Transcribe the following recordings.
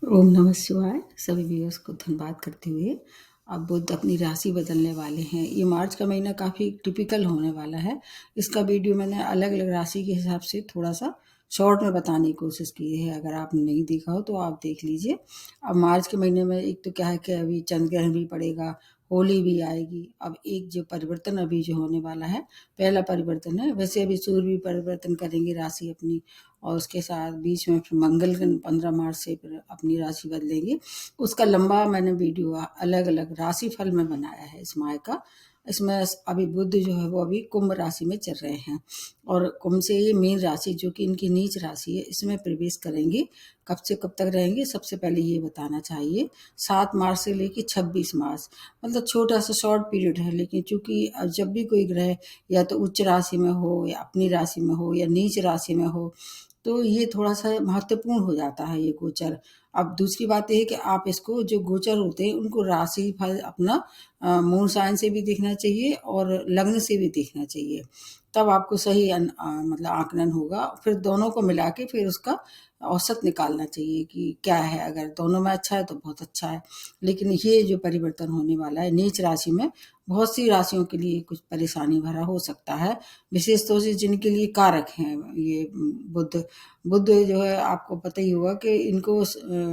ओम नमः शिवाय। सभी व्यूअर्स को धन्यवाद करते हुए अब बुध अपनी राशि बदलने वाले हैं। ये मार्च का महीना काफ़ी टिपिकल होने वाला है। इसका वीडियो मैंने अलग अलग राशि के हिसाब से थोड़ा सा शॉर्ट में बताने की कोशिश की है। अगर आपने नहीं देखा हो तो आप देख लीजिए। अब मार्च के महीने में एक तो क्या है कि अभी चंद्र ग्रहण भी पड़ेगा, होली भी आएगी। अब एक जो परिवर्तन अभी जो होने वाला है, पहला परिवर्तन है। वैसे अभी सूर्य भी परिवर्तन करेंगे राशि अपनी, और उसके साथ बीच में फिर मंगल 15 मार्च से फिर अपनी राशि बदलेंगे। उसका लंबा मैंने वीडियो अलग अलग राशि फल में बनाया है इस माह का। इसमें अभी बुध जो है वो अभी कुंभ राशि में चल रहे हैं, और कुंभ से ये मीन राशि जो कि इनकी नीच राशि है इसमें प्रवेश करेंगे। कब से कब तक रहेंगे, सबसे पहले ये बताना चाहिए। 7 मार्च से लेकर 26 मार्च, मतलब छोटा सा शॉर्ट पीरियड है। लेकिन चूंकि जब भी कोई ग्रह या तो उच्च राशि में हो या अपनी राशि में हो या नीच राशि में हो, तो ये थोड़ा-सा महत्वपूर्ण हो जाता है ये गोचर। अब दूसरी बात ये है कि आप इसको जो गोचर होते हैं उनको राशि फल अपना मून साइन से भी देखना चाहिए और लग्न से भी देखना चाहिए। तब आपको सही मतलब आकलन होगा। फिर दोनों को मिला के फिर उसका औसत निकालना चाहिए कि क्या है। अगर दोनों में अच्छा है तो बहुत अच्छा है। लेकिन ये जो परिवर्तन होने वाला है नीच राशि में, बहुत सी राशियों के लिए कुछ परेशानी भरा हो सकता है, विशेष तौर से जिनके लिए कारक हैं ये बुध। बुध जो है आपको पता ही होगा कि इनको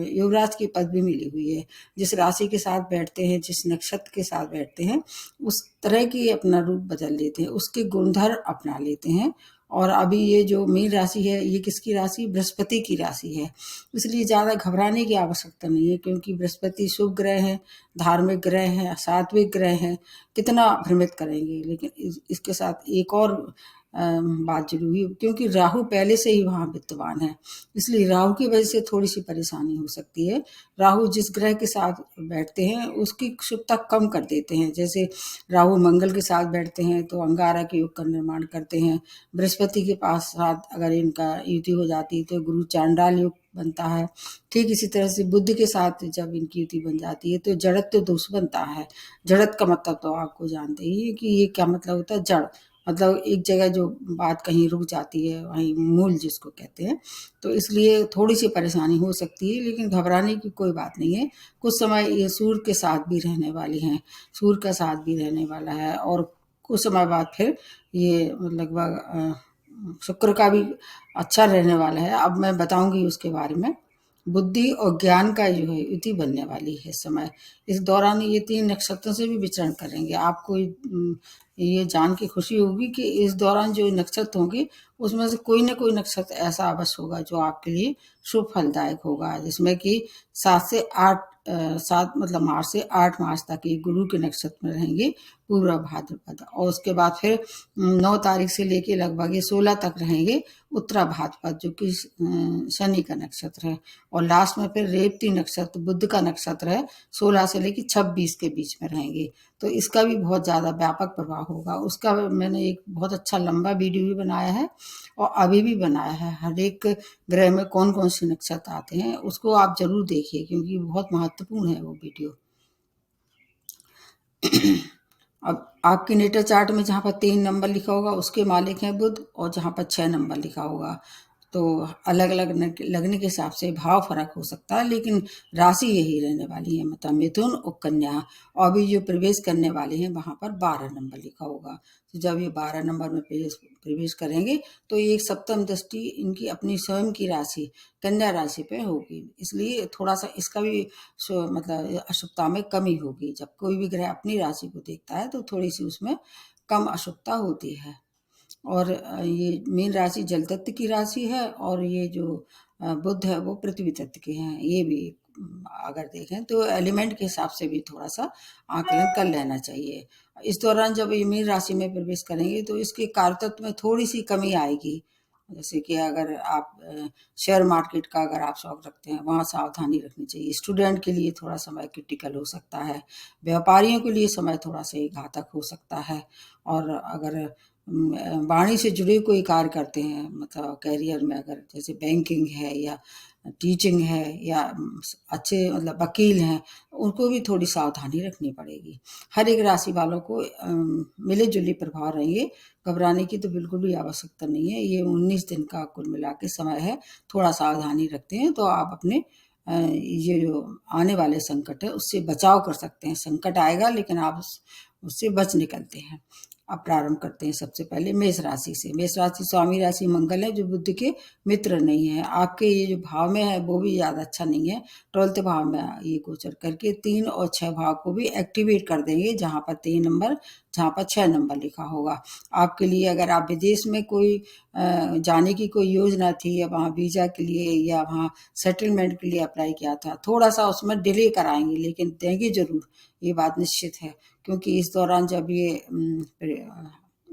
युवराज की पदवी मिली हुई है। जिस राशि के साथ बैठते हैं, जिस नक्षत्र के साथ बैठते हैं, उस तरह की अपना रूप बदल लेते हैं, उसके गुणधर्म अपना लेते हैं। और अभी ये जो मीन राशि है ये किसकी राशि, बृहस्पति की राशि है। इसलिए ज़्यादा घबराने की आवश्यकता नहीं है, क्योंकि बृहस्पति शुभ ग्रह है, धार्मिक ग्रह है, सात्विक ग्रह है। कितना भ्रमित करेंगे। लेकिन इसके साथ एक और बात जरूरी है, क्योंकि राहु पहले से ही वहाँ वित्तवान है, इसलिए राहु की वजह से थोड़ी सी परेशानी हो सकती है। राहु जिस ग्रह के साथ बैठते हैं उसकी शुभता कम कर देते हैं। जैसे राहु मंगल के साथ बैठते हैं तो अंगारा के योग का निर्माण करते हैं। बृहस्पति के पास साथ अगर इनका युति हो जाती है तो गुरु चांडाल योग बनता है। ठीक इसी तरह से बुध के साथ जब इनकी युति बन जाती है तो जड़त्व दोष बनता है। जड़त का मतलब तो आपको जानते ही है कि ये क्या मतलब होता है, जड़ मतलब एक जगह जो बात कहीं रुक जाती है, वहीं मूल जिसको कहते हैं। तो इसलिए थोड़ी सी परेशानी हो सकती है, लेकिन घबराने की कोई बात नहीं है। कुछ समय ये सूर्य के साथ भी रहने वाली हैं, सूर्य का साथ भी रहने वाला है। और कुछ समय बाद फिर ये लगभग शुक्र का भी अच्छा रहने वाला है। अब मैं बताऊंगी उसके बारे में। बुद्धि और ज्ञान का जो है युति बनने वाली है इस समय। इस दौरान ये 3 नक्षत्रों से भी विचरण करेंगे। आपको ये जान के खुशी होगी कि इस दौरान जो नक्षत्र होंगे उसमें से कोई ना कोई नक्षत्र ऐसा अवश्य होगा जो आपके लिए शुभ फलदायक होगा। जिसमें कि 7 से 8 7 मतलब मार्च से 8 मार्च तक ये गुरु के नक्षत्र में रहेंगे, पूरा भाद्रपद। और उसके बाद फिर 9 तारीख से लेके लगभग ये 16 तक रहेंगे उत्तरा भाद्रपद, जो कि शनि का नक्षत्र है। और लास्ट में फिर रेवती नक्षत्र बुध का नक्षत्र है, 16 से लेकर 26 के बीच में रहेंगे। तो इसका भी बहुत ज़्यादा व्यापक प्रभाव होगा। उसका मैंने एक बहुत अच्छा लंबा वीडियो भी बनाया है, और अभी भी बनाया है। हर एक ग्रह में कौन कौन से नक्षत्र आते हैं उसको आप जरूर देखिए, क्योंकि बहुत महत्वपूर्ण है वो वीडियो। अब आपके नेटर चार्ट में जहाँ पर 3 नंबर लिखा होगा उसके मालिक हैं बुध, और जहाँ पर 6 नंबर लिखा होगा तो अलग अलग लगने के हिसाब से भाव फर्क हो सकता है, लेकिन राशि यही रहने वाली है, मतलब मिथुन और कन्या। और अभी जो प्रवेश करने वाले हैं वहां पर 12 नंबर लिखा होगा। तो जब ये 12 नंबर में प्रवेश करेंगे तो एक सप्तम दृष्टि इनकी अपनी स्वयं की राशि कन्या राशि पे होगी। इसलिए थोड़ा सा इसका भी मतलब अशुभता में कमी होगी। जब कोई भी ग्रह अपनी राशि को देखता है तो थोड़ी सी उसमें कम अशुभता होती है। और ये मीन राशि जल तत्व की राशि है, और ये जो बुध है वो पृथ्वी तत्व के हैं। ये भी अगर देखें तो एलिमेंट के हिसाब से भी थोड़ा सा आकलन कर लेना चाहिए। इस दौरान जब ये मीन राशि में प्रवेश करेंगे तो इसके कारतत्व में थोड़ी सी कमी आएगी। जैसे कि अगर आप शेयर मार्केट का अगर आप शौक रखते हैं, वहाँ सावधानी रखनी चाहिए। स्टूडेंट के लिए थोड़ा समय क्रिटिकल हो सकता है। व्यापारियों के लिए समय थोड़ा सा घातक हो सकता है। और अगर वाणी से जुड़े कोई कार्य करते हैं, मतलब करियर में अगर जैसे बैंकिंग है या टीचिंग है या अच्छे मतलब वकील हैं, उनको भी थोड़ी सावधानी रखनी पड़ेगी। हर एक राशि वालों को मिले जुले प्रभाव रहेंगे। घबराने की तो बिल्कुल भी आवश्यकता नहीं है। ये 19 दिन का कुल मिला के समय है। थोड़ा सावधानी रखते हैं तो आप अपने ये जो आने वाले संकट है उससे बचाव कर सकते हैं। संकट आएगा लेकिन आप उससे बच निकलते हैं। अब प्रारंभ करते हैं सबसे पहले मेष राशि से। मेष राशि स्वामी राशि मंगल है, जो बुध के मित्र नहीं है। आपके ये जो भाव में है वो भी ज़्यादा अच्छा नहीं है। 12वें भाव में ये गोचर करके 3 और 6 भाव को भी एक्टिवेट कर देंगे, जहाँ पर 3 नंबर, जहाँ पर 6 नंबर लिखा होगा। आपके लिए अगर आप विदेश में कोई जाने की कोई योजना थी, या वहाँ वीज़ा के लिए या वहाँ सेटलमेंट के लिए अप्लाई किया था, थोड़ा सा उसमें डिले कराएंगे लेकिन देंगे ज़रूर, ये बात निश्चित है। क्योंकि इस दौरान जब ये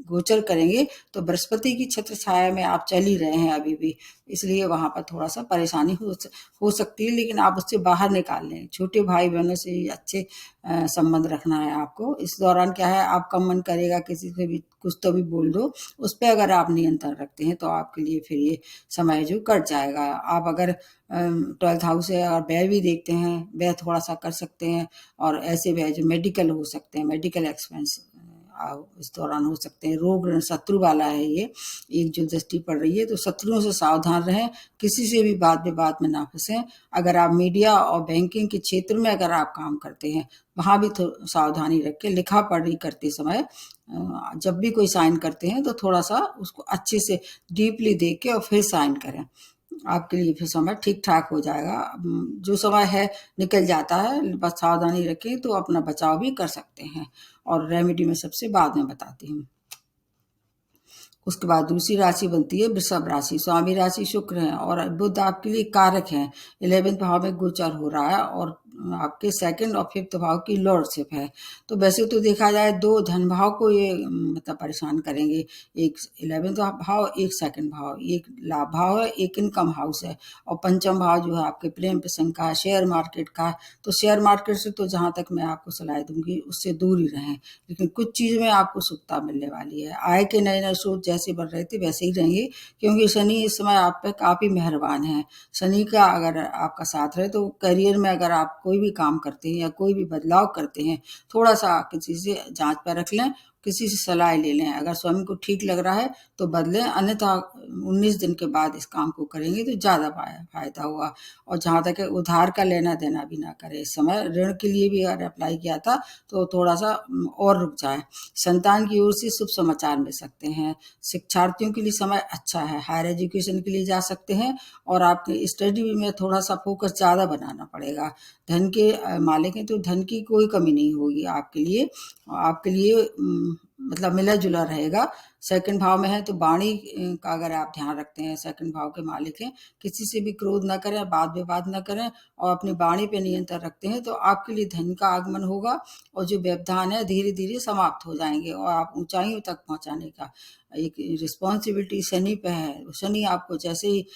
गोचर करेंगे तो बृहस्पति की छत्र छाया में आप चल ही रहे हैं अभी भी, इसलिए वहाँ पर थोड़ा सा परेशानी हो सकती है, लेकिन आप उससे बाहर निकाल लें। छोटे भाई बहनों से अच्छे संबंध रखना है आपको। इस दौरान क्या है, आपका मन करेगा किसी से भी कुछ तो भी बोल दो, उस पर अगर आप नियंत्रण रखते हैं तो आपके लिए फिर ये समय जो कट जाएगा। आप अगर 12th हाउस है और व्यय भी देखते हैं, व्यय थोड़ा सा कर सकते हैं, और ऐसे व्यय जो मेडिकल हो सकते हैं, मेडिकल एक्सपेंस इस दौरान हो सकते हैं। रोग ऋण शत्रु वाला है ये, एक जो दृष्टि पड़ रही है, तो शत्रुओं से सावधान रहें, किसी से भी वाद विवाद में ना फंसें। अगर आप मीडिया और बैंकिंग के क्षेत्र में अगर आप काम करते हैं, वहाँ भी सावधानी रखें। लिखा पढ़ी करते समय जब भी कोई साइन करते हैं तो थोड़ा सा उसको अच्छे से डीपली देख के और फिर साइन करें, आपके लिए फिर समय ठीक ठाक हो जाएगा। जो समय है निकल जाता है, बस सावधानी रखें तो अपना बचाव भी कर सकते हैं। और रेमेडी में सबसे बाद में बताती हूँ। उसके बाद दूसरी राशि बनती है वृषभ राशि। स्वामी राशि शुक्र है और बुध आपके लिए कारक है। 11वें भाव में गोचर हो रहा है और आपके 2nd और 5th भाव की लॉर्डशिप है। तो वैसे तो देखा जाए 2 धन भाव को ये मतलब परेशान करेंगे, एक 11वें भाव, एक 2nd भाव, एक लाभ भाव है, एक इनकम हाउस है, और 5th भाव जो है आपके प्रेम प्रसंग का, शेयर मार्केट का। तो शेयर मार्केट से तो जहाँ तक मैं आपको सलाह दूंगी उससे दूर ही रहें, लेकिन कुछ चीज़ में आपको सुखता मिलने वाली है। आय के नए नए स्रोत जैसे बढ़ रहे थे वैसे ही रहेंगे, क्योंकि शनि इस समय आप पे काफ़ी मेहरबान है। शनि का अगर आपका साथ रहे तो करियर में अगर आप कोई भी काम करते हैं या कोई भी बदलाव करते हैं, थोड़ा सा किसी से जांच पर रख लें, किसी से सलाह ले लें। अगर स्वयं को ठीक लग रहा है तो बदलें, अन्यथा 19 दिन के बाद इस काम को करेंगे तो ज़्यादा फायदा होगा। और जहाँ तक है, उधार का लेना देना भी ना करें इस समय। ऋण के लिए भी अगर अप्लाई किया था तो थोड़ा सा और रुक जाए। संतान की ओर से शुभ समाचार मिल सकते हैं। शिक्षार्थियों के लिए समय अच्छा है, हायर एजुकेशन के लिए जा सकते हैं, और आपके स्टडी में थोड़ा सा फोकस ज़्यादा बनाना पड़ेगा। धन के मालिक हैं तो धन की कोई कमी नहीं होगी आपके लिए। आपके लिए मतलब मिला जुला रहेगा। 2nd भाव में है तो वाणी का अगर आप ध्यान रखते हैं, 2nd भाव के मालिक हैं, किसी से भी क्रोध ना करें, वाद विवाद ना करें, और अपनी वाणी पे नियंत्रण रखते हैं तो आपके लिए धन का आगमन होगा, और जो व्यवधान है धीरे धीरे समाप्त हो जाएंगे, और आप ऊंचाइयों तक पहुंचाने का एक रिस्पॉन्सिबिलिटी शनि पे है। शनि आपको जैसे ही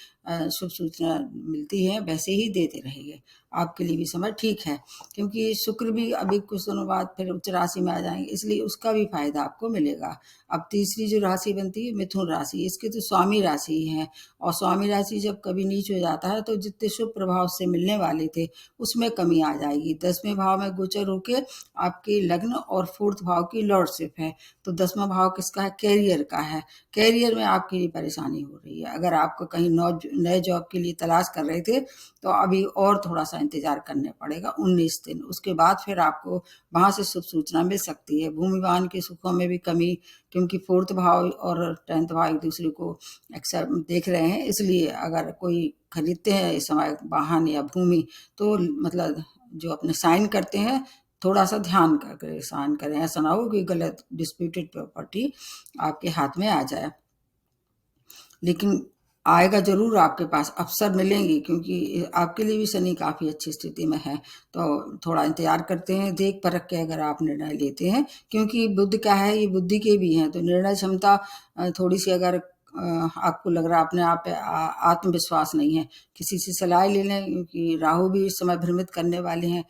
शुभ सूचना मिलती है वैसे ही देते रहेंगे। आपके लिए भी समय ठीक है, क्योंकि शुक्र भी अभी कुछ दिनों बाद फिर उच्च राशि में आ जाएंगे, इसलिए उसका भी फायदा आपको मिलेगा। अब तीसरी जो राशि बनती है मिथुन राशि, इसके तो स्वामी राशि है, और स्वामी राशि जब कभी नीच हो जाता है तो जितने शुभ प्रभाव से मिलने वाले थे उसमें कमी आ जाएगी। 10वें भाव में गोचर होके आपके लग्न और 4th भाव की लॉर्डशिप है। तो 10वां भाव किसका है? कैरियर का है। कैरियर में आपकी लिए परेशानी हो रही है। अगर आपको कहीं नए जॉब के लिए तलाश कर रहे थे तो अभी और थोड़ा सा इंतजार करने पड़ेगा 19 दिन, उसके बाद फिर आपको वहां से शुभ सूचना मिल सकती है। भूमि वाहन के सुखों में भी कमी, क्योंकि 4th भाव और 10th भाव एक दूसरे को अक्सर देख रहे हैं, इसलिए अगर कोई खरीदते हैं इस समय वाहन या भूमि, तो मतलब जो अपने साइन करते हैं थोड़ा सा ध्यान करके साइन करें, ऐसा ना हो कि गलत डिस्प्यूटेड प्रॉपर्टी आपके हाथ में आ जाए। लेकिन आएगा ज़रूर, आपके पास अवसर मिलेंगे, क्योंकि आपके लिए भी शनि काफ़ी अच्छी स्थिति में है। तो थोड़ा इंतजार करते हैं, देख परख के अगर आप निर्णय लेते हैं, क्योंकि बुद्ध क्या है, ये बुद्धि के भी हैं, तो निर्णय क्षमता थोड़ी सी अगर आपको लग रहा है अपने आप पे आत्मविश्वास नहीं है, किसी से सलाह ले लें, क्योंकि राहु भी इस समय भ्रमित करने वाले हैं।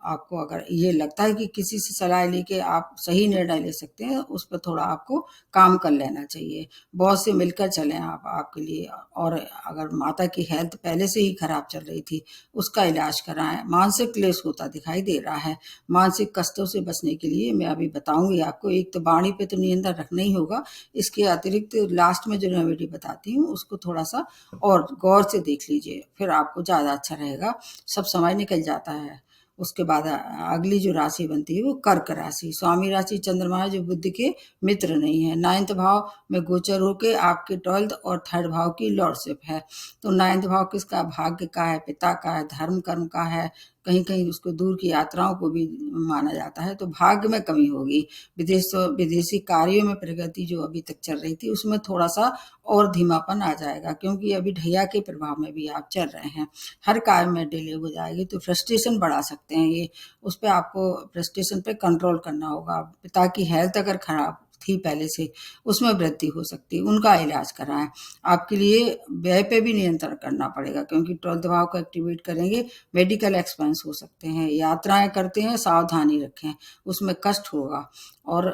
आपको अगर ये लगता है कि किसी से सलाह लेके आप सही निर्णय ले सकते हैं, उस पर थोड़ा आपको काम कर लेना चाहिए। बहुत से मिलकर चलें आप आपके लिए। और अगर माता की हेल्थ पहले से ही खराब चल रही थी, उसका इलाज कराएं। मानसिक क्लेश होता दिखाई दे रहा है, मानसिक कष्टों से बचने के लिए मैं अभी बताऊंगी आपको। एक तो वाणी पे तो नियंत्रण रखना ही होगा, इसके अतिरिक्त लास्ट में जो रेमेडी बताती हूँ उसको थोड़ा सा और गौर से देख लीजिए, फिर आपको ज़्यादा अच्छा रहेगा। सब समय निकल जाता है। उसके बाद अगली जो राशि बनती है वो कर्क राशि। स्वामी राशि चंद्रमा है, जो बुद्ध के मित्र नहीं है। 9th भाव में गोचर होके आपके 12th और 3rd भाव की लॉर्डशिप है। तो 9th भाव किसका? भाग्य का है, पिता का है, धर्म कर्म का है। कहीं कहीं उसको दूर की यात्राओं को भी माना जाता है। तो भाग्य में कमी होगी। विदेशी कार्यों में प्रगति जो अभी तक चल रही थी उसमें थोड़ा सा और धीमापन आ जाएगा, क्योंकि अभी ढैया के प्रभाव में भी आप चल रहे हैं। हर कार्य में डिले हो जाएगी, तो फ्रस्ट्रेशन बढ़ा सकते हैं ये। उस पर आपको फ्रस्ट्रेशन पे कंट्रोल करना होगा। पिता की हेल्थ अगर खराब थी पहले से, उसमें वृद्धि हो सकती है, उनका इलाज कराएं। आपके लिए व्यय पे भी नियंत्रण करना पड़ेगा, क्योंकि 12th भाव को एक्टिवेट करेंगे, मेडिकल एक्सपेंस हो सकते हैं। यात्राएं करते हैं, सावधानी रखें, उसमें कष्ट होगा। और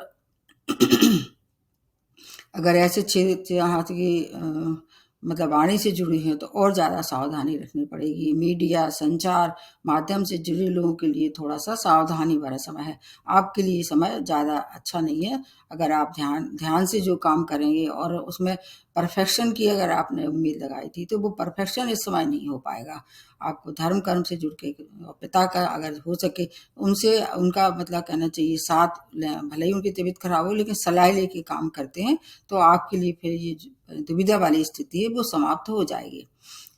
अगर ऐसे क्षेत्र हाथ की मतलब वाणी से जुड़ी हैं तो और ज़्यादा सावधानी रखनी पड़ेगी। मीडिया संचार माध्यम से जुड़े लोगों के लिए थोड़ा सा सावधानी भरा समय है। आपके लिए समय ज़्यादा अच्छा नहीं है। अगर आप ध्यान से जो काम करेंगे और उसमें परफेक्शन की अगर आपने उम्मीद लगाई थी, तो वो परफेक्शन इस समय नहीं हो पाएगा। आपको धर्म कर्म से जुड़ के पिता का अगर हो सके उनसे, उनका मतलब कहना चाहिए साथ लें। भले ही उनकी तबीयत खराब हो, लेकिन सलाह लेके काम करते हैं तो आपके लिए फिर ये दुविधा वाली स्थिति है वो समाप्त हो जाएगी।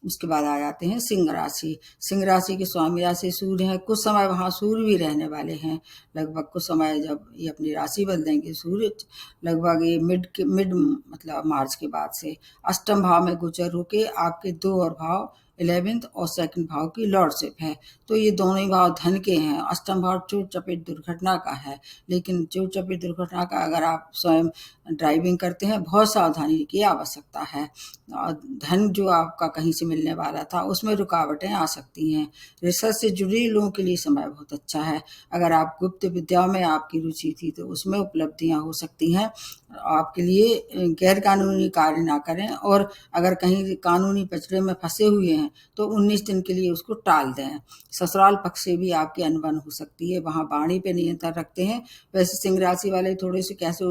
उसके बाद आ जाते हैं सिंह राशि। सिंह राशि के स्वामी राशि सूर्य है। कुछ समय वहाँ सूर्य भी रहने वाले हैं। लगभग कुछ समय जब ये अपनी राशि बदलेंगे सूर्य, लगभग ये मिड मतलब मार्च के बाद से अष्टम भाव में गोचर होके आपके 2 और भाव 11th और 2nd भाव की लॉर्डशिप है। तो ये दोनों ही भाव धन के हैं। अष्टम भाव चोट चपेट दुर्घटना का है, लेकिन चोट चपेट दुर्घटना का अगर आप स्वयं ड्राइविंग करते हैं, बहुत सावधानी की आवश्यकता है। और धन जो आपका कहीं से मिलने वाला था उसमें रुकावटें आ सकती हैं। रिसर्च से जुड़े लोगों के लिए समय बहुत अच्छा है। अगर आप गुप्त विद्या में आपकी रुचि थी तो उसमें उपलब्धियां हो सकती हैं। आपके लिए गैर कानूनी कार्य ना करें, और अगर कहीं कानूनी पचड़े में फंसे हुए हैं तो 19 दिन के लिए उसको टाल दें। ससुराल पक्ष से भी आपकी अनबन हो सकती है, वहाँ वाणी पे नियंत्रण रखते हैं। वैसे सिंह राशि वाले थोड़े से कैसे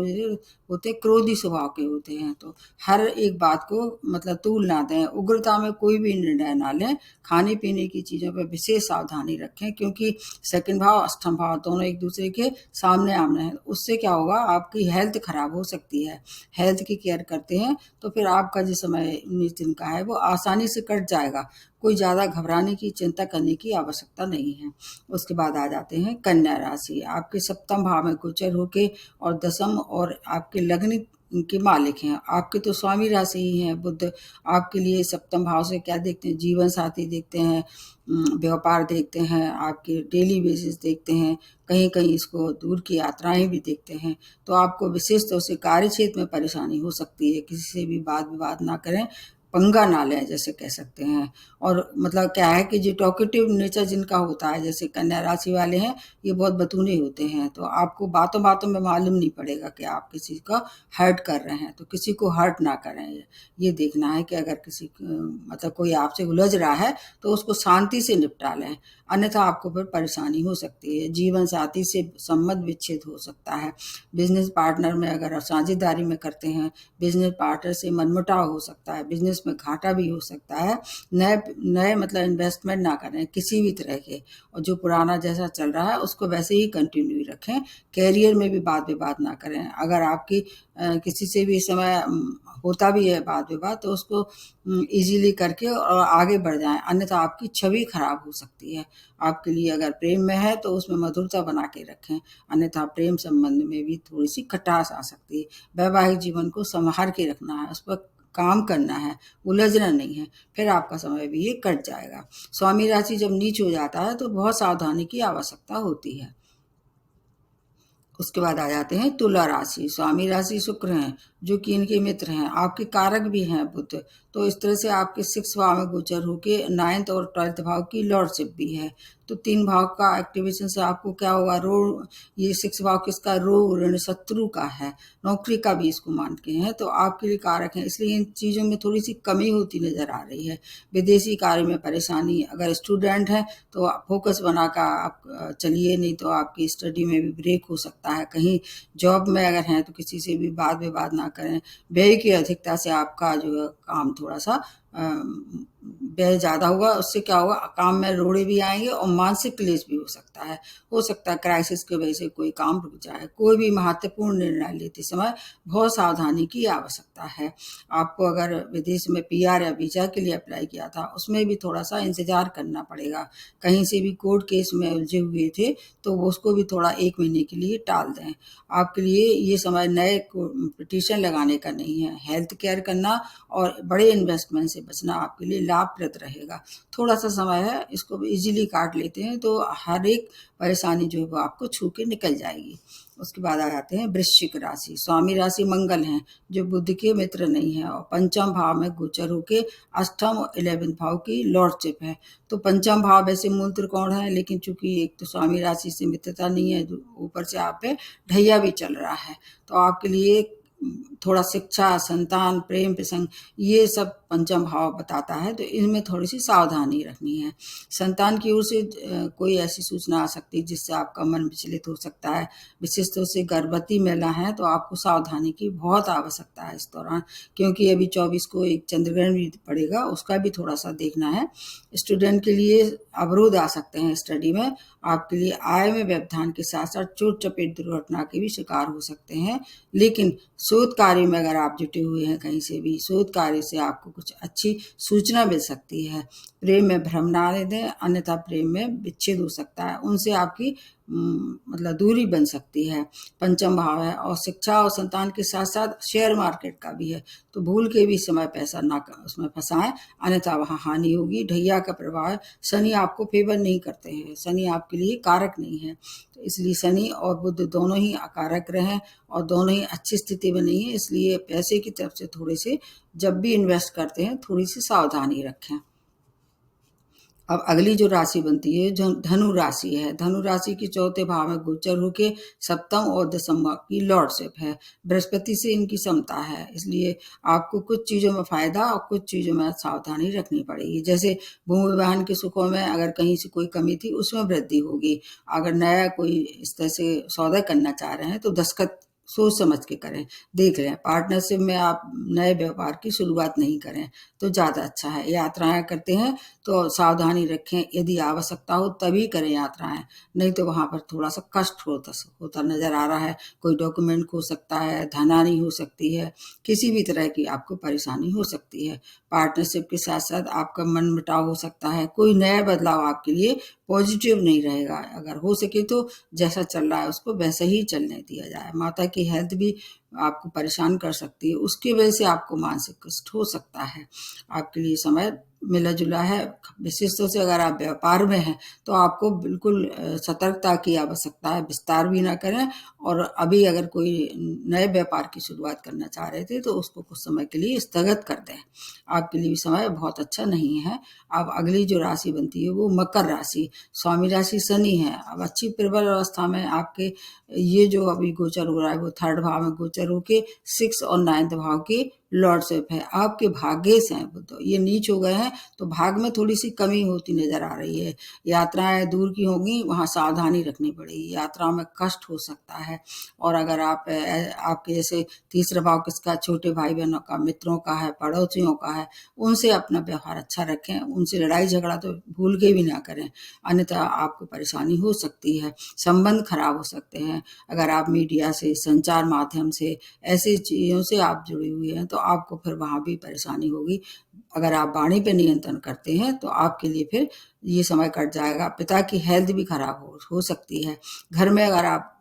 होते, क्रोधी स्वभाव के होते हैं। तो हर एक बात को मतलब तूल ना दें, उग्रता में कोई भी निर्णय ना लें। खाने पीने की चीज़ों पर विशेष सावधानी रखें, क्योंकि 2nd भाव अष्टम भाव दोनों एक दूसरे के सामने आमने हैं। उससे क्या होगा, आपकी हेल्थ खराब हो सकती है। हेल्थ की केयर करते हैं तो फिर आपका जो समय 19 दिन का है वो आसानी से कट जाएगा। कोई ज़्यादा घबराने की चिंता करने की आवश्यकता नहीं है। उसके बाद आ जाते हैं कन्या राशि। आपके 7th भाव में गोचर होके और 10th और आपके लग्न के मालिक हैं। आपके तो स्वामी राशि ही हैं बुध। आपके लिए 7th भाव से क्या देखते हैं, जीवन साथी देखते हैं, व्यापार देखते हैं, आपके डेली बेसिस देखते हैं, कहीं कहीं इसको दूर की यात्राएं भी देखते हैं। तो आपको विशेष तौर से कार्य क्षेत्र में परेशानी हो सकती है। किसी से भी वाद विवाद ना करें, पंगा ना लें जैसे कह सकते हैं। और मतलब क्या है कि जो टॉकेटिव नेचर जिनका होता है, जैसे कन्या राशि वाले हैं, ये बहुत बतूने होते हैं। तो आपको बातों बातों में मालूम नहीं पड़ेगा कि आप किसी का हर्ट कर रहे हैं, तो किसी को हर्ट ना करें। ये देखना है कि अगर किसी मतलब कोई आपसे उलझ रहा है तो उसको शांति से निपटा लें, अन्यथा आपको फिर परेशानी हो सकती है। जीवन साथी से संबंध विच्छेद हो सकता है। बिजनेस पार्टनर में अगर आप साझेदारी में करते हैं, बिजनेस पार्टनर से मनमुटाव हो सकता है, बिजनेस में घाटा भी हो सकता है। नए नए मतलब इन्वेस्टमेंट ना करें किसी भी तरह के, और जो पुराना जैसा चल रहा है उसको वैसे ही कंटिन्यू रखें। कैरियर में भी वाद विवाद ना करें। अगर आपकी किसी से भी इस समय होता भी है वाद विवाद, तो उसको इजीली करके और आगे बढ़ जाएं, अन्यथा आपकी छवि खराब हो सकती है। आपके लिए अगर प्रेम में है तो उसमें मधुरता बना के रखें, अन्यथा प्रेम संबंध में भी थोड़ी सी खटास आ सकती है। वैवाहिक जीवन को संभाल के रखना है, उस पर काम करना है, उलझना नहीं है, फिर आपका समय भी ये कट जाएगा। स्वामी राशि जब नीच हो जाता है तो बहुत सावधानी की आवश्यकता होती है। उसके बाद आ जाते हैं तुला राशि। स्वामी राशि शुक्र हैं, जो कि इनके मित्र हैं, आपके कारक भी हैं बुध। तो इस तरह से आपके 6th भाव में गोचर होके 9th और 12th भाव की लॉर्डशिप भी है। तो 3 भाव का एक्टिवेशन से आपको क्या होगा, रो ये 6 भाव किसका, रो ऋण शत्रु का है, नौकरी का भी इसको मान के हैं, तो आपके लिए कारक है, इसलिए इन चीज़ों में थोड़ी सी कमी होती नजर आ रही है। विदेशी कार्य में परेशानी, अगर स्टूडेंट है तो फोकस बनाकर आप चलिए, नहीं तो आपकी स्टडी में भी ब्रेक हो सकता है। कहीं जॉब में अगर हैं तो किसी से भी वाद विवाद ना करें। व्यय की अधिकता से आपका जो है काम थोड़ा सा व्यय ज़्यादा होगा, उससे क्या होगा, काम में रोड़े भी आएंगे और मानसिक क्लेश भी हो सकता है। क्राइसिस की वजह से कोई काम रुक जाए। कोई भी महत्वपूर्ण निर्णय लेते समय बहुत सावधानी की आवश्यकता है। आपको अगर विदेश में पीआर या वीजा के लिए अप्लाई किया था, उसमें भी थोड़ा सा इंतजार करना पड़ेगा। कहीं से भी कोर्ट केस में उलझे हुए थे तो वो उसको भी थोड़ा 1 महीने के लिए टाल दें। आपके लिए ये समय नए पिटीशन लगाने का नहीं है। हेल्थ केयर करना और बड़े इन्वेस्टमेंट से बचना आपके लिए लाभप्रद रहेगा। थोड़ा सा समय है, इसको इजीली काट लेते हैं तो हर एक परेशानी जो है वो आपको छू के निकल जाएगी। उसके बाद आ जाते हैं वृश्चिक राशि। स्वामी राशि मंगल हैं, जो बुध के मित्र नहीं है और पंचम भाव में गोचर होके अष्टम और 11वें भाव की लॉर्डशिप है। तो पंचम भाव वैसे मूल त्रिकोण है, लेकिन चूंकि एक तो स्वामी राशि से मित्रता नहीं है, ऊपर से आप पे ढैया भी चल रहा है, तो आपके लिए थोड़ा शिक्षा, संतान, प्रेम प्रसंग, ये सब पंचम भाव बताता है, तो इनमें थोड़ी सी सावधानी रखनी है। संतान की ओर से कोई ऐसी सूचना आ सकती है जिससे आपका मन विचलित हो सकता है। विशेष तौर से गर्भवती महिला है तो आपको सावधानी की बहुत आवश्यकता है इस दौरान, क्योंकि अभी 24 को एक चंद्रग्रहण भी पड़ेगा, उसका भी थोड़ा सा देखना है। स्टूडेंट के लिए अवरोध आ सकते हैं स्टडी में। आपके लिए आय में व्यवधान के साथ साथ चोट चपेट दुर्घटना के भी शिकार हो सकते हैं। लेकिन शोध कार्य में अगर आप जुटे हुए हैं, कहीं से भी शोध कार्य से आपको कुछ अच्छी सूचना मिल सकती है। प्रेम में भ्रम ना आने दें, अन्यथा प्रेम में विच्छेद हो सकता है, उनसे आपकी मतलब दूरी बन सकती है। पंचम भाव है और शिक्षा और संतान के साथ साथ शेयर मार्केट का भी है, तो भूल के भी समय पैसा ना उसमें फंसाएं, अन्यथा वहाँ हानि होगी। ढैया का प्रभाव, शनि आपको फेवर नहीं करते हैं, शनि आपके लिए कारक नहीं है, तो इसलिए शनि और बुध दोनों ही अकारक रहें और दोनों ही अच्छी स्थिति में नहीं है, इसलिए पैसे की तरफ से थोड़े से जब भी इन्वेस्ट करते हैं थोड़ी सी सावधानी रखें। अब अगली जो राशि बनती है जो धनु राशि है, धनु राशि की चौथे भाव में गोचर होके सप्तम और दसम भाव की लॉर्डशिप है। बृहस्पति से इनकी समता है, इसलिए आपको कुछ चीज़ों में फायदा और कुछ चीज़ों में सावधानी रखनी पड़ेगी। जैसे भूमि वाहन के सुखों में अगर कहीं से कोई कमी थी उसमें वृद्धि होगी। अगर नया कोई इस तरह से सौदा करना चाह रहे हैं तो दस्तखत सोच समझ के करें, देख लें। पार्टनरशिप में आप नए व्यापार की शुरुआत नहीं करें तो ज़्यादा अच्छा है। यात्राएं करते हैं तो सावधानी रखें, यदि आवश्यकता हो तभी करें यात्राएं, नहीं तो वहाँ पर थोड़ा सा कष्ट होता नजर आ रहा है। कोई डॉक्यूमेंट खो सकता है, धनहानि हो सकती है, किसी भी तरह की आपको परेशानी हो सकती है। पार्टनरशिप के साथ साथ आपका मन मुटाव हो सकता है। कोई नया बदलाव आपके लिए पॉजिटिव नहीं रहेगा। अगर हो सके तो जैसा चल रहा है उसको वैसे ही चलने दिया जाए। माता की हेल्थ भी आपको परेशान कर सकती है, उसकी वजह से आपको मानसिक कष्ट हो सकता है। आपके लिए समय मिला जुला है। विशेष तौर से अगर आप व्यापार में हैं तो आपको बिल्कुल सतर्कता की आवश्यकता है, विस्तार भी ना करें। और अभी अगर कोई नए व्यापार की शुरुआत करना चाह रहे थे तो उसको कुछ समय के लिए स्थगित कर दें, आपके लिए समय बहुत अच्छा नहीं है। अब अगली जो राशि बनती है वो मकर राशि। स्वामी राशि शनि है। अब अच्छी प्रबल अवस्था में आपके ये जो अभी गोचर हो रहा है वो थर्ड भाव में गोचर होके 6 और 9th भाव के लॉर्डशिप है। आपके भाग्येश हैं बुध, ये नीच हो गए हैं तो भाग में थोड़ी सी कमी होती नजर आ रही है। यात्राएं दूर की होंगी, वहां सावधानी रखनी पड़ेगी, यात्राओं में कष्ट हो सकता है। और अगर आप आपके जैसे तीसरा भाव किसका, छोटे भाई बहनों का, मित्रों का है, पड़ोसियों का है, उनसे अपना व्यवहार अच्छा रखें। उनसे लड़ाई झगड़ा तो भूल के भी ना करें, अन्यथा आपको परेशानी हो सकती है, संबंध खराब हो सकते हैं। अगर आप मीडिया से, संचार माध्यम से, ऐसी चीज़ों से आप जुड़े हुए हैं तो आपको फिर वहाँ भी परेशानी होगी। अगर आप वाणी पे नियंत्रण करते हैं तो आपके लिए फिर ये समय कट जाएगा। पिता की हेल्थ भी खराब हो सकती है। घर में अगर आप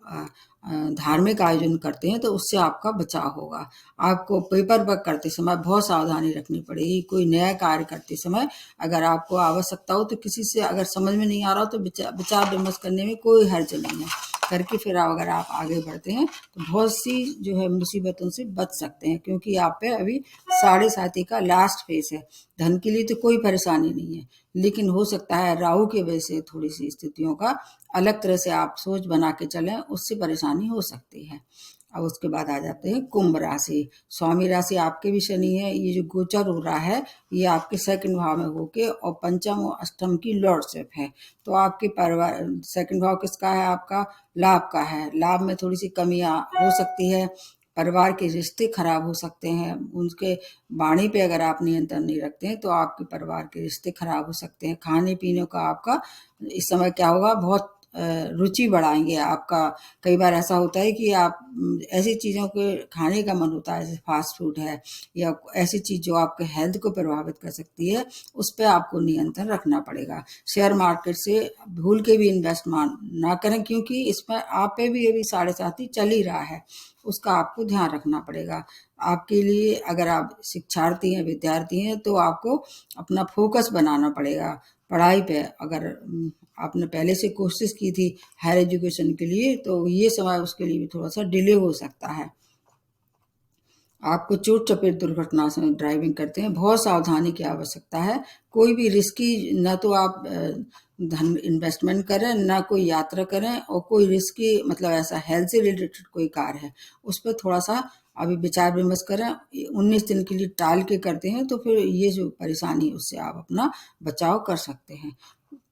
धार्मिक आयोजन करते हैं तो उससे आपका बचाव होगा। आपको पेपर वर्क करते समय बहुत सावधानी रखनी पड़ेगी। कोई नया कार्य करते समय अगर आपको आवश्यकता हो तो किसी से अगर समझ में नहीं आ रहा हो तो विचार विमर्श करने में कोई हर्ज नहीं है। करके फिर अगर आप आगे बढ़ते हैं तो बहुत सी जो है मुसीबतों से बच सकते हैं, क्योंकि आप पे अभी 7.5 का लास्ट फेस है। धन के लिए तो कोई परेशानी नहीं है, लेकिन हो सकता है राहु की वजह से थोड़ी सी स्थितियों का अलग तरह से आप सोच बना के चलें, उससे परेशानी हो सकती है। अब उसके बाद आ जाते हैं कुंभ राशि। स्वामी राशि आपके भी शनि है। ये जो गोचर हो रहा है ये आपके सेकंड भाव में होके और पंचम और अष्टम की लॉर्डशिप है। तो आपके परिवार सेकंड भाव किसका है? आपका लाभ का है। लाभ में थोड़ी सी कमियां हो सकती है, परिवार के रिश्ते खराब हो सकते हैं, उनके वाणी पे अगर आप नियंत्रण नहीं रखते हैं तो आपके परिवार के रिश्ते खराब हो सकते हैं। खाने पीने का आपका इस समय क्या होगा, बहुत रुचि बढ़ाएंगे आपका। कई बार ऐसा होता है कि आप ऐसी चीज़ों के खाने का मन होता है, जैसे फास्ट फूड है या ऐसी चीज़ जो आपके हेल्थ को प्रभावित कर सकती है, उस पर आपको नियंत्रण रखना पड़ेगा। शेयर मार्केट से भूल के भी इन्वेस्ट ना करें, क्योंकि इसमें आप पे भी अभी 7.5 चल ही रहा है, उसका आपको ध्यान रखना पड़ेगा। आपके लिए अगर आप शिक्षार्थी हैं, विद्यार्थी हैं, तो आपको अपना फोकस बनाना पड़ेगा पढ़ाई पे। अगर आपने पहले से कोशिश की थी हायर एजुकेशन के लिए, तो ये समय उसके लिए भी थोड़ा सा डिले हो सकता है। आपको चोट चपेट दुर्घटना से ड्राइविंग करते हैं, बहुत सावधानी की आवश्यकता है। कोई भी रिस्की न तो आप धन इन्वेस्टमेंट करें, ना कोई यात्रा करें, और कोई रिस्की मतलब ऐसा हेल्थ से रिलेटेड कोई कार्य है उस पर थोड़ा सा अभी विचार विमर्श करें। 19 दिन के लिए टाल के करते हैं तो फिर ये जो परेशानी है उससे आप अपना बचाव कर सकते हैं।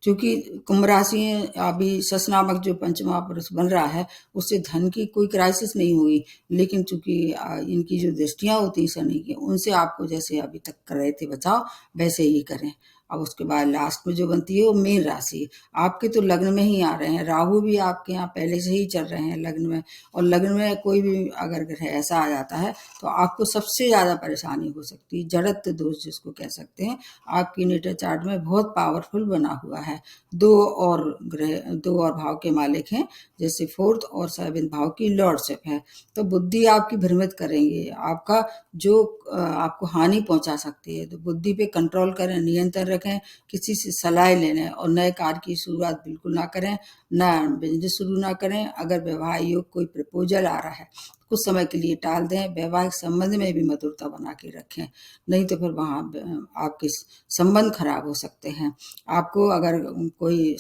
क्योंकि कुंभ राशि है, अभी शश नामक जो पंचमा पुरुष बन रहा है उससे धन की कोई क्राइसिस नहीं हुई, लेकिन चूंकि इनकी जो दृष्टियां होती हैं शनि की, उनसे आपको जैसे अभी तक कर रहे थे बचाव, वैसे ही करें। अब उसके बाद लास्ट में जो बनती है वो मीन राशि। आपके तो लग्न में ही आ रहे हैं, राहु भी आपके यहाँ पहले से ही चल रहे हैं लग्न में, और लग्न में कोई भी अगर ग्रह ऐसा आ जाता है तो आपको सबसे ज़्यादा परेशानी हो सकती है। जड़त्व दोष जिसको कह सकते हैं, आपकी नेटल चार्ट में बहुत पावरफुल बना हुआ है। दो और भाव के मालिक हैं, जैसे 4th और 7th भाव की लॉर्डशिप है। तो बुद्धि आपकी भ्रमित करेंगे, आपका जो आपको हानि पहुंचा सकती है। तो बुद्धि पे कंट्रोल करें, नियंत्रण रखें, किसी से सलाह लेने और नए कार्य की शुरुआत बिल्कुल ना करें, ना बिजनेस शुरू ना करें। अगर वैवाहिक योग कोई प्रपोजल आ रहा है कुछ समय के लिए टाल दें। वैवाहिक संबंध में भी मधुरता बना के रखें, नहीं तो फिर वहाँ आपके संबंध खराब हो सकते हैं। आपको अगर कोई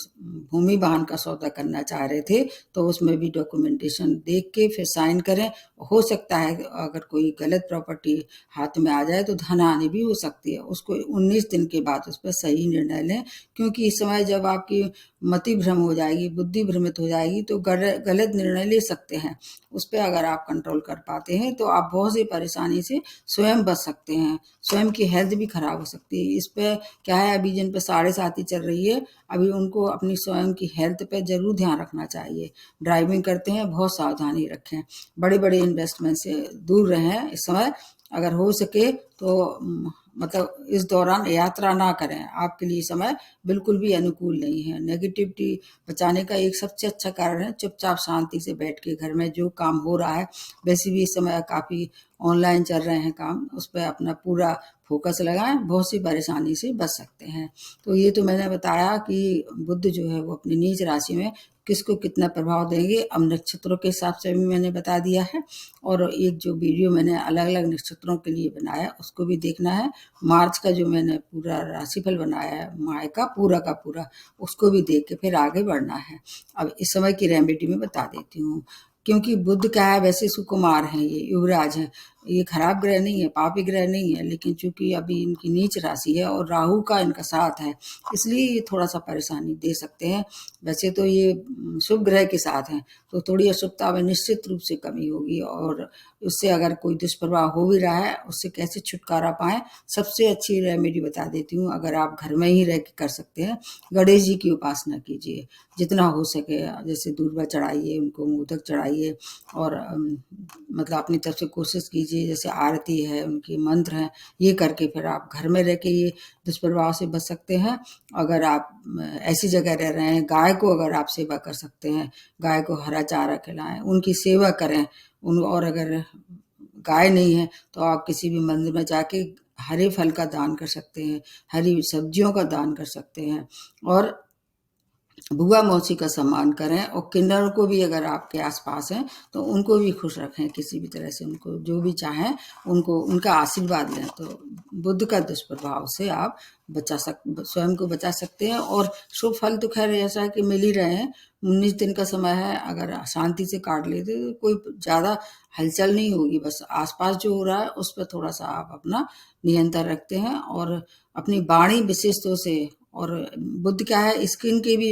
भूमि वाहन का सौदा करना चाह रहे थे तो उसमें भी डॉक्यूमेंटेशन देख के फिर साइन करें। हो सकता है अगर कोई गलत प्रॉपर्टी हाथ में आ जाए तो धन हानि भी हो सकती है, उसको 19 दिन के बाद उस पर सही निर्णय लें। क्योंकि इस समय जब आपकी मति भ्रम हो जाएगी, बुद्धि भ्रमित हो जाएगी, तो गलत निर्णय ले सकते हैं। उस पर अगर आप कंट्रोल कर पाते हैं तो आप बहुत सी परेशानी से स्वयं बच सकते हैं। स्वयं की हेल्थ भी खराब हो सकती है। इस पे क्या है, अभी जिन पे 7.5 चल रही है, अभी उनको अपनी स्वयं की हेल्थ पे जरूर ध्यान रखना चाहिए। ड्राइविंग करते हैं बहुत सावधानी रखें, बड़े बड़े इन्वेस्टमेंट से दूर रहें इस समय। अगर हो सके तो मतलब इस दौरान यात्रा ना करें, आपके लिए समय बिल्कुल भी अनुकूल नहीं है। नेगेटिविटी बचाने का एक सबसे अच्छा कारण है चुपचाप शांति से बैठ के घर में जो काम हो रहा है, वैसे भी इस समय काफ़ी ऑनलाइन चल रहे हैं काम, उस पर अपना पूरा फोकस लगाएं, बहुत सी परेशानी से बच सकते हैं। तो ये तो मैंने बताया कि बुध जो है वो अपनी नीच राशि में किसको कितना प्रभाव देंगे। अब नक्षत्रों के हिसाब से भी मैंने बता दिया है, और एक जो वीडियो मैंने अलग अलग नक्षत्रों के लिए बनाया उसको भी देखना है। मार्च का जो मैंने पूरा राशिफल बनाया है माह का पूरा, उसको भी देख के फिर आगे बढ़ना है। अब इस समय की रेमेडी में बता देती हूँ। क्योंकि बुध क्या है, वैसे सुकुमार हैं, ये युवराज हैं, ये खराब ग्रह नहीं है, पापी ग्रह नहीं है, लेकिन चूंकि अभी इनकी नीच राशि है और राहु का इनका साथ है, इसलिए ये थोड़ा सा परेशानी दे सकते हैं। वैसे तो ये शुभ ग्रह के साथ हैं, तो थोड़ी अशुभता में निश्चित रूप से कमी होगी, और उससे अगर कोई दुष्प्रभाव हो भी रहा है उससे कैसे छुटकारा पाएं, सबसे अच्छी रेमेडी बता देती हूँ। अगर आप घर में ही रह के कर सकते हैं, गणेश जी की उपासना कीजिए जितना हो सके। जैसे दूर्वा चढ़ाइए, उनको मोदक चढ़ाइए, और मतलब अपनी तरफ से कोशिश कीजिए, जैसे आरती है, उनके मंत्र हैं, ये करके फिर आप घर में रह के ये दुष्प्रभाव से बच सकते हैं। अगर आप ऐसी जगह रह रहे हैं, गाय को अगर आप सेवा कर सकते हैं, गाय को हरा चारा खिलाएं, उनकी सेवा करें और अगर गाय नहीं है तो आप किसी भी मंदिर में जाके हरे फल का दान कर सकते हैं, हरी सब्जियों का दान कर सकते हैं। और बुआ मौसी का सम्मान करें, और किन्नरों को भी अगर आपके आसपास हैं तो उनको भी खुश रखें, किसी भी तरह से उनको जो भी चाहें उनको उनका आशीर्वाद लें। तो बुद्ध का दुष्प्रभाव से आप स्वयं को बचा सकते हैं। और शुभ फल तो खैर ऐसा है कि मिल ही रहे हैं। 19 दिन का समय है, अगर शांति से काट लेते तो कोई ज़्यादा हलचल नहीं होगी। बस आसपास जो हो रहा है उस पर थोड़ा सा आप अपना नियंत्रण रखते हैं, और अपनी वाणी विशेषतों से। और बुद्ध क्या है, स्किन की भी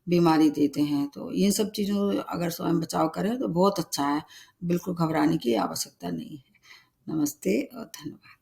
बीमारी देते हैं, तो इन सब चीज़ों अगर स्वयं बचाव करें तो बहुत अच्छा है। बिल्कुल घबराने की आवश्यकता नहीं है। नमस्ते और धन्यवाद।